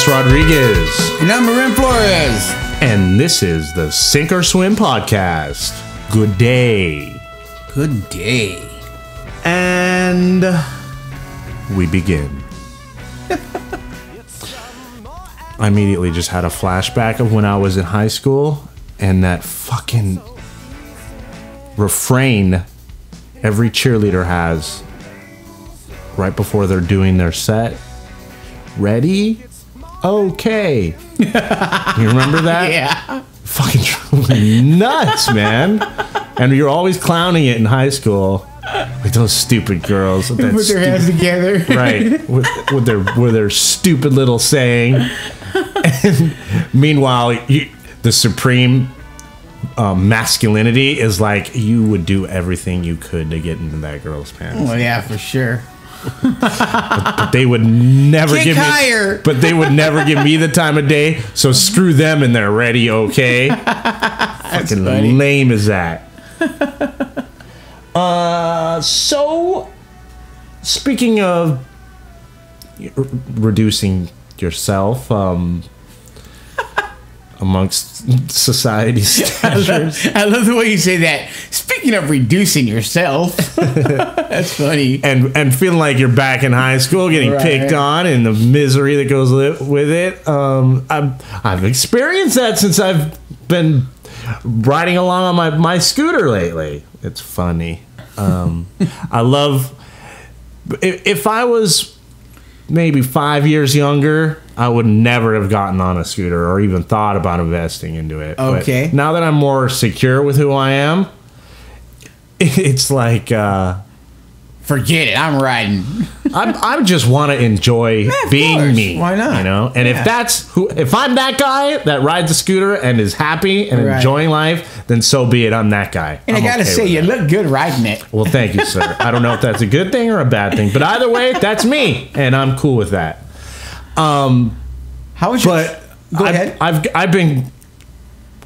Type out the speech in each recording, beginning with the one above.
S. Rodriguez. And I'm Marin Flores. And this is the Sink or Swim podcast. Good day. Good day. And we begin. I immediately just had a flashback of when I was in high school and that fucking refrain every cheerleader has right before they're doing their set. Ready? Okay. You remember that? Yeah. Fucking drove me nuts, man. And you're always clowning it in high school. Like those stupid girls. With Put their hands together. Right. With their stupid little saying. And meanwhile, the supreme masculinity is like, you would do everything you could to get into that girl's pants. Well, yeah, for sure. But they would never give me. But they would never give me the time of day. So screw them and they're ready. Okay. Fucking funny. Lame as that. So speaking of reducing yourself, amongst society standards. I love the way you say that. Speaking of reducing yourself, that's funny. And feeling like you're back in high school, getting picked on, and the misery that goes with it. I've experienced that since I've been riding along on my scooter lately. It's funny. I love. If I was maybe 5 years younger, I would never have gotten on a scooter or even thought about investing into it. Okay. But now that I'm more secure with who I am, it's like forget it. I'm riding. I just want to enjoy being me. Why not? You know, and if I'm that guy that rides a scooter and is happy and enjoying life, then so be it. I'm that guy. And I gotta say, you look good riding it. Well, thank you, sir. I don't know if that's a good thing or a bad thing, but either way, that's me, and I'm cool with that. How was your? Go ahead. I've been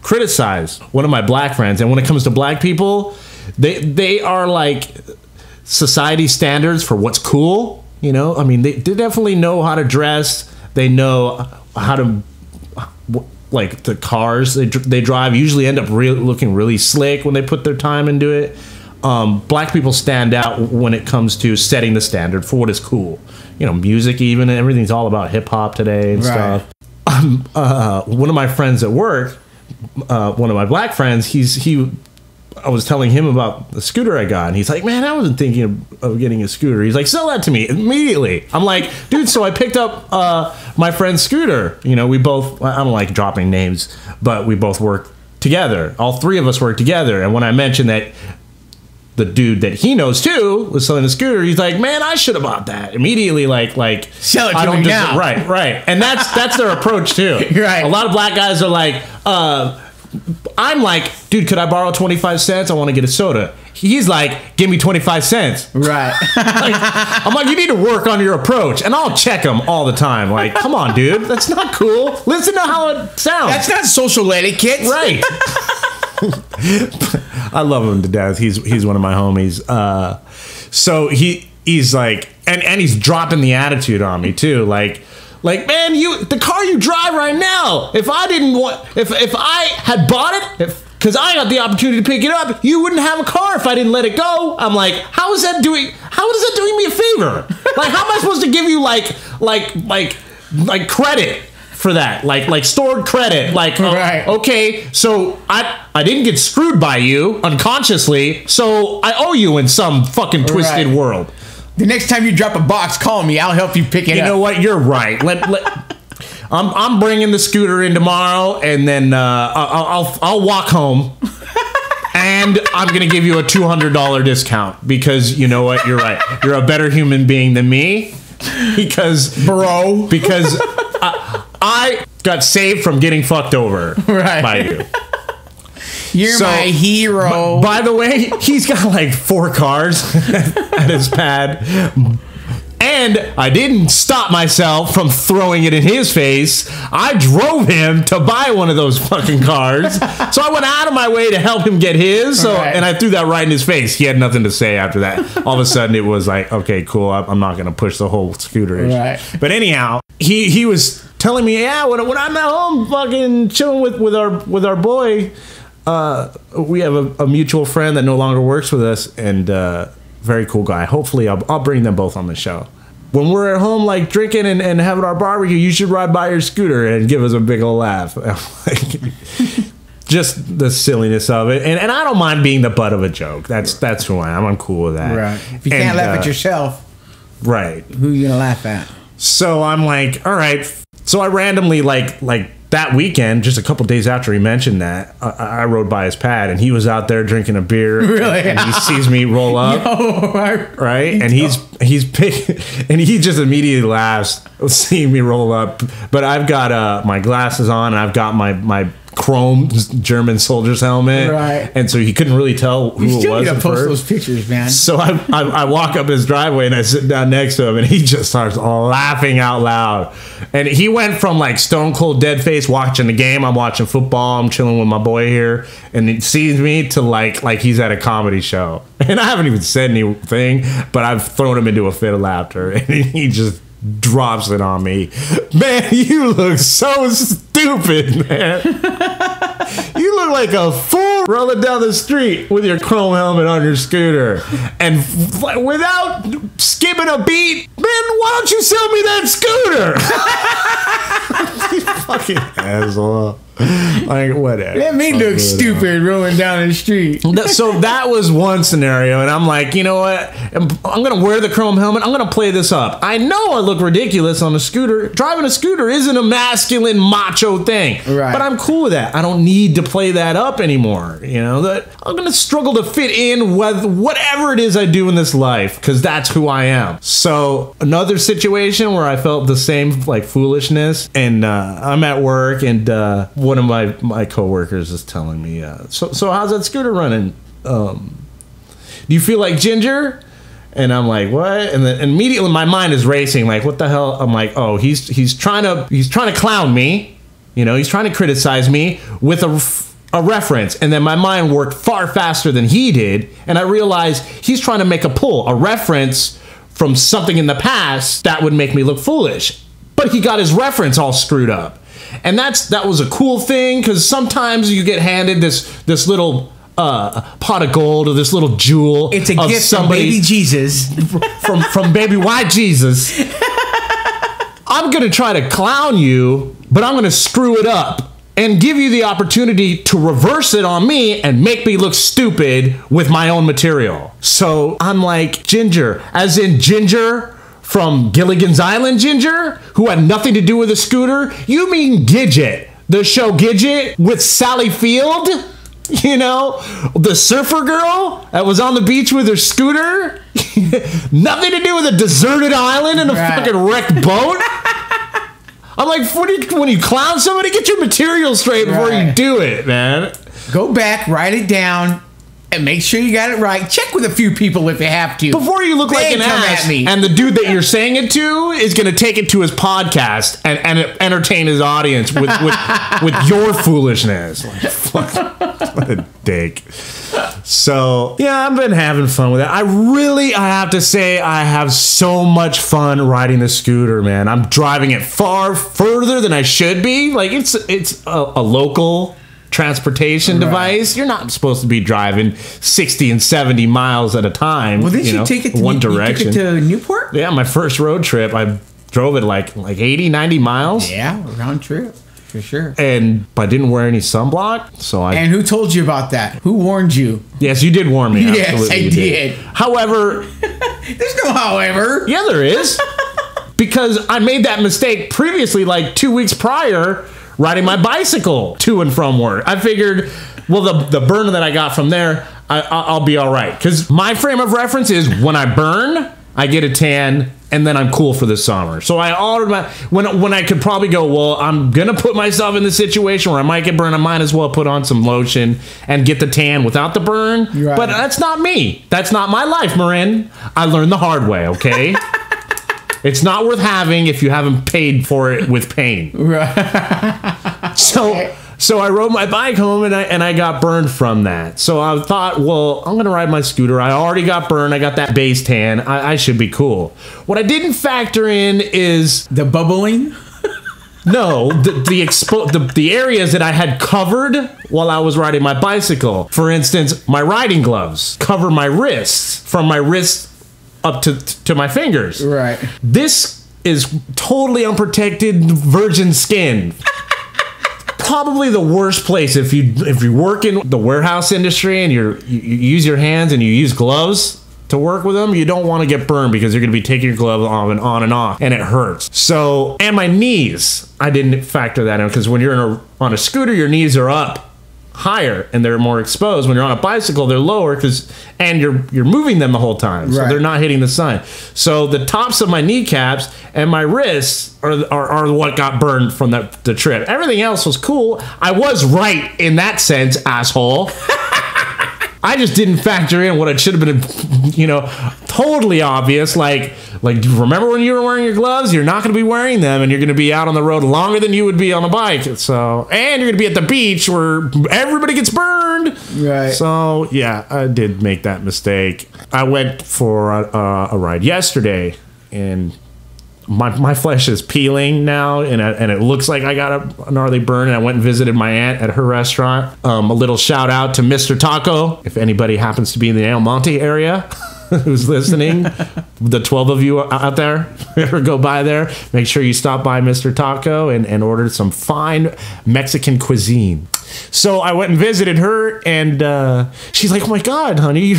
criticized. One of my black friends, and when it comes to black people, they are like society standards for what's cool. You know, I mean, they definitely know how to dress. They know how to, like, the cars they drive usually end up looking really slick when they put their time into it. Black people stand out when it comes to setting the standard for what is cool. You know, music even, and everything's all about hip hop today and stuff. One of my friends at work, one of my black friends, I was telling him about the scooter I got, and he's like, man, I wasn't thinking of getting a scooter. He's like, sell that to me immediately. I'm like, dude, so I picked up my friend's scooter. You know, we both, I don't like dropping names, but we both work together. All three of us work together. And when I mentioned that the dude that he knows too was selling a scooter, he's like, man, I should have bought that immediately. Like sell it to me now. Right. And that's their approach too. Right. A lot of black guys are like, I'm like, dude, could I borrow 25 cents? I want to get a soda. He's like, give me 25 cents. Right. I'm like, you need to work on your approach. And I'll check him all the time. Like, come on, dude. That's not cool. Listen to how it sounds. That's not social etiquette. Right. I love him to death. He's one of my homies. So he's like, and he's dropping the attitude on me too. Like, man, the car you drive right now, if I had bought it, because I got the opportunity to pick it up, you wouldn't have a car if I didn't let it go. I'm like, how is that doing me a favor? Like, how am I supposed to give you like credit for that? Like stored credit. Like, okay, so I didn't get screwed by you unconsciously, so I owe you in some fucking twisted world. The next time you drop a box, call me. I'll help you pick it up. You know what? You're right. I'm bringing the scooter in tomorrow, and then I'll walk home, and I'm gonna give you a $200 discount because you know what? You're right. You're a better human being than me because I got saved from getting fucked over by you. You're my hero. By the way, he's got like 4 cars at his pad. And I didn't stop myself from throwing it in his face. I drove him to buy one of those fucking cars. So I went out of my way to help him get his. And I threw that right in his face. He had nothing to say after that. All of a sudden it was like, okay, cool. I'm not going to push the whole scooter. Right. But anyhow, he was telling me, yeah, when I'm at home fucking chilling with our boy, we have a mutual friend that no longer works with us, and very cool guy. Hopefully I'll bring them both on the show. When we're at home, like drinking and having our barbecue, you should ride by your scooter and give us a big old laugh. Just the silliness of it, and I don't mind being the butt of a joke. That's who I am. I'm cool with that. Right. If you can't laugh at yourself, right? Who you gonna laugh at? So I'm like, all right. So I randomly like that weekend, just a couple days after he mentioned that, I rode by his pad, and he was out there drinking a beer. Really? And he sees me roll up, right? And he's and he just immediately laughs seeing me roll up. But I've got my glasses on, and I've got my chrome German soldier's helmet, right? And so he couldn't really tell who it was. You need to post those pictures, man. So I walk up his driveway and I sit down next to him, and he just starts laughing out loud. And he went from like stone cold dead face watching the game, I'm watching football, I'm chilling with my boy here, and he sees me to like he's at a comedy show. And I haven't even said anything, but I've thrown him into a fit of laughter, and he just drops it on me. Man, you look so stupid, man. You look like a fool rolling down the street with your chrome helmet on your scooter, and without skipping a beat, man, why don't you sell me that scooter? You fucking asshole. Like, whatever. Let me look stupid rolling down the street. So that was one scenario, and I'm like, you know what? I'm gonna wear the chrome helmet. I'm gonna play this up. I know I look ridiculous on a scooter. Driving a scooter isn't a masculine, macho thing, right? But I'm cool with that. I don't need to play that up anymore. You know that I'm gonna struggle to fit in with whatever it is I do in this life, because that's who I am. So another situation where I felt the same like foolishness, and I'm at work, and one of my coworkers is telling me, so how's that scooter running? Do you feel like Ginger? And I'm like, what? And then immediately my mind is racing, like, what the hell? I'm like, oh, he's trying to clown me, you know, he's trying to criticize me with a reference. And then my mind worked far faster than he did, and I realized he's trying to make a reference from something in the past that would make me look foolish. But he got his reference all screwed up. And that was a cool thing, because sometimes you get handed this little pot of gold or this little jewel. It's a gift from baby Jesus. from baby white Jesus. I'm going to try to clown you, but I'm going to screw it up and give you the opportunity to reverse it on me and make me look stupid with my own material. So I'm like, Ginger, as in Ginger from Gilligan's Island Ginger, who had nothing to do with a scooter? You mean Gidget, the show Gidget with Sally Field? You know, the surfer girl that was on the beach with her scooter? Nothing to do with a deserted island and a fucking wrecked boat? I'm like, when you clown somebody, get your material straight before you do it, man. Go back, write it down, and make sure you got it right. Check with a few people if you have to. Before you look like an ass, and the dude that you're saying it to is going to take it to his podcast and entertain his audience with your foolishness. Like, fuck, what a dick. So, yeah, I've been having fun with it. I have to say, I have so much fun riding the scooter, man. I'm driving it far further than I should be. Like, it's a local transportation device. You're not supposed to be driving 60 and 70 miles at a time. Well, didn't you take it to one direction? You took it to Newport? Yeah, my first road trip, I drove it like 80, 90 miles. Yeah, round trip. For sure. And I didn't wear any sunblock, so And who told you about that? Who warned you? Yes, you did warn me. Yes, Absolutely, I did. However, there's no however. Yeah, there is. Because I made that mistake previously, like 2 weeks prior, riding my bicycle to and from work. I figured, well, the burn that I got from there, I'll be all right. Because my frame of reference is when I burn, I get a tan, and then I'm cool for the summer. So I ordered when I could probably go, well, I'm gonna put myself in the situation where I might get burned. I might as well put on some lotion and get the tan without the burn. Right. But that's not me. That's not my life, Marin. I learned the hard way. Okay. It's not worth having if you haven't paid for it with pain. Right. So I rode my bike home and I got burned from that. So I thought, well, I'm going to ride my scooter. I already got burned. I got that base tan. I should be cool. What I didn't factor in is the bubbling. No, the areas that I had covered while I was riding my bicycle. For instance, my riding gloves cover my wrists, from my wrists up to my fingers. Right. This is totally unprotected virgin skin. Probably the worst place if you work in the warehouse industry and you use your hands and you use gloves to work with them. You don't want to get burned because you're going to be taking your gloves on and off, and it hurts. So, and my knees, I didn't factor that in, because when you're on a scooter, your knees are up higher and they're more exposed. When you're on a bicycle, they're lower, and you're moving them the whole time, so they're not hitting the sun. So the tops of my kneecaps and my wrists are what got burned from the trip. Everything else was cool. I was right in that sense, asshole. I just didn't factor in what it should have been, totally obvious. Like, remember when you were wearing your gloves? You're not going to be wearing them, and you're going to be out on the road longer than you would be on a bike. So, and you're going to be at the beach where everybody gets burned. Right. So, yeah, I did make that mistake. I went for a ride yesterday, and my flesh is peeling now, and it looks like I got a gnarly burn. And I went and visited my aunt at her restaurant. A little shout out to Mr. Taco, if anybody happens to be in the El Monte area who's listening. The 12 of you out there, if you ever go by there, make sure you stop by Mr. Taco and order some fine Mexican cuisine. So I went and visited her, and she's like, "Oh my God, honey,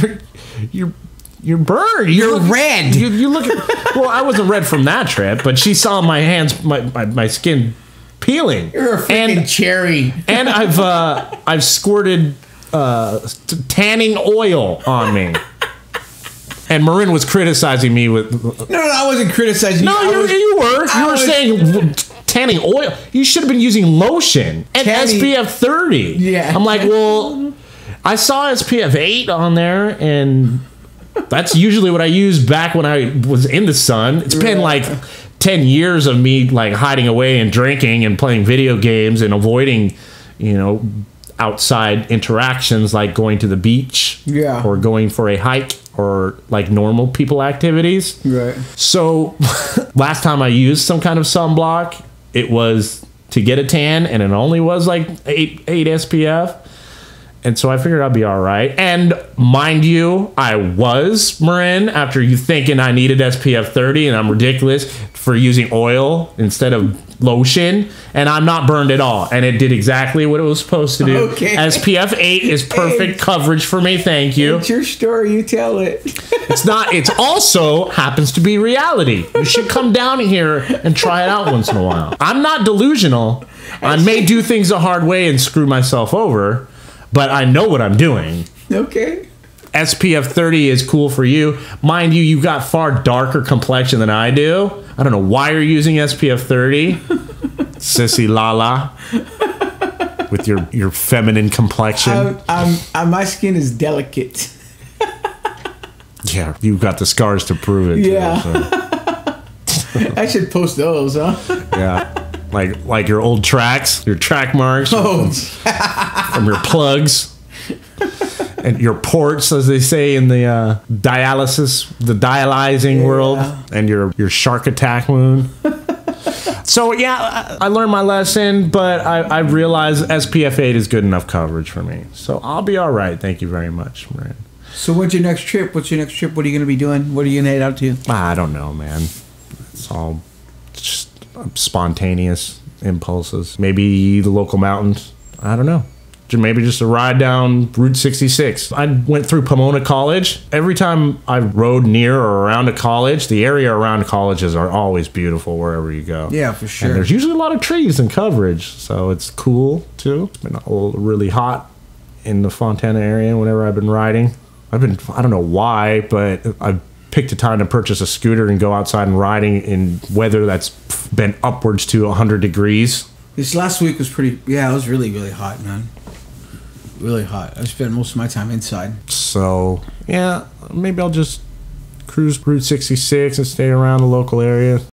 you're burned. You're red. You look at, well, I wasn't red from that trip, but she saw my hands, my skin peeling. You're a freaking cherry. And I've squirted tanning oil on me. And Marin was criticizing me with. No, I wasn't criticizing you. No, you were. You were saying tanning oil. You should have been using lotion and SPF 30. Yeah. I'm like, well, I saw SPF 8 on there, and that's usually what I used back when I was in the sun. It's been like 10 years of me like hiding away and drinking and playing video games and avoiding, outside interactions like going to the beach or going for a hike or like normal people activities. Right. So last time I used some kind of sunblock, it was to get a tan, and it only was like 8 SPF. And so I figured I'd be all right. And mind you, I was, Marin, after you thinking I needed SPF 30 and I'm ridiculous for using oil instead of lotion. And I'm not burned at all. And it did exactly what it was supposed to do. Okay. SPF 8 is perfect coverage for me. Thank you. It's your story. You tell it. It's not. It's also happens to be reality. You should come down here and try it out once in a while. I'm not delusional. I may do things the hard way and screw myself over, but I know what I'm doing. Okay. SPF 30 is cool for you. Mind you, you've got far darker complexion than I do. I don't know why you're using SPF 30. Sissy Lala. With your feminine complexion. My skin is delicate. Yeah, you've got the scars to prove it. Yeah. Too, so. I should post those, huh? Yeah. Like your old tracks, your track marks from your plugs and your ports, as they say in the dialyzing world, and your shark attack wound. So yeah, I learned my lesson, but I realized SPF 8 is good enough coverage for me. So I'll be all right. Thank you very much, Marin. So what's your next trip? What are you going to be doing? What are you going to head out to? I don't know, man. It's all just spontaneous impulses. Maybe the local mountains. I don't know. Maybe just a ride down Route 66. I went through Pomona College. Every time I rode near or around a college, the area around colleges are always beautiful wherever you go. Yeah, for sure. And there's usually a lot of trees and coverage, so it's cool too. It's been really hot in the Fontana area whenever I've been riding. I don't know why, but I've picked a time to purchase a scooter and go outside and riding in weather that's been upwards to 100 degrees. This last week was it was really, really hot, man. Really hot. I spent most of my time inside. So, yeah, maybe I'll just cruise Route 66 and stay around the local area.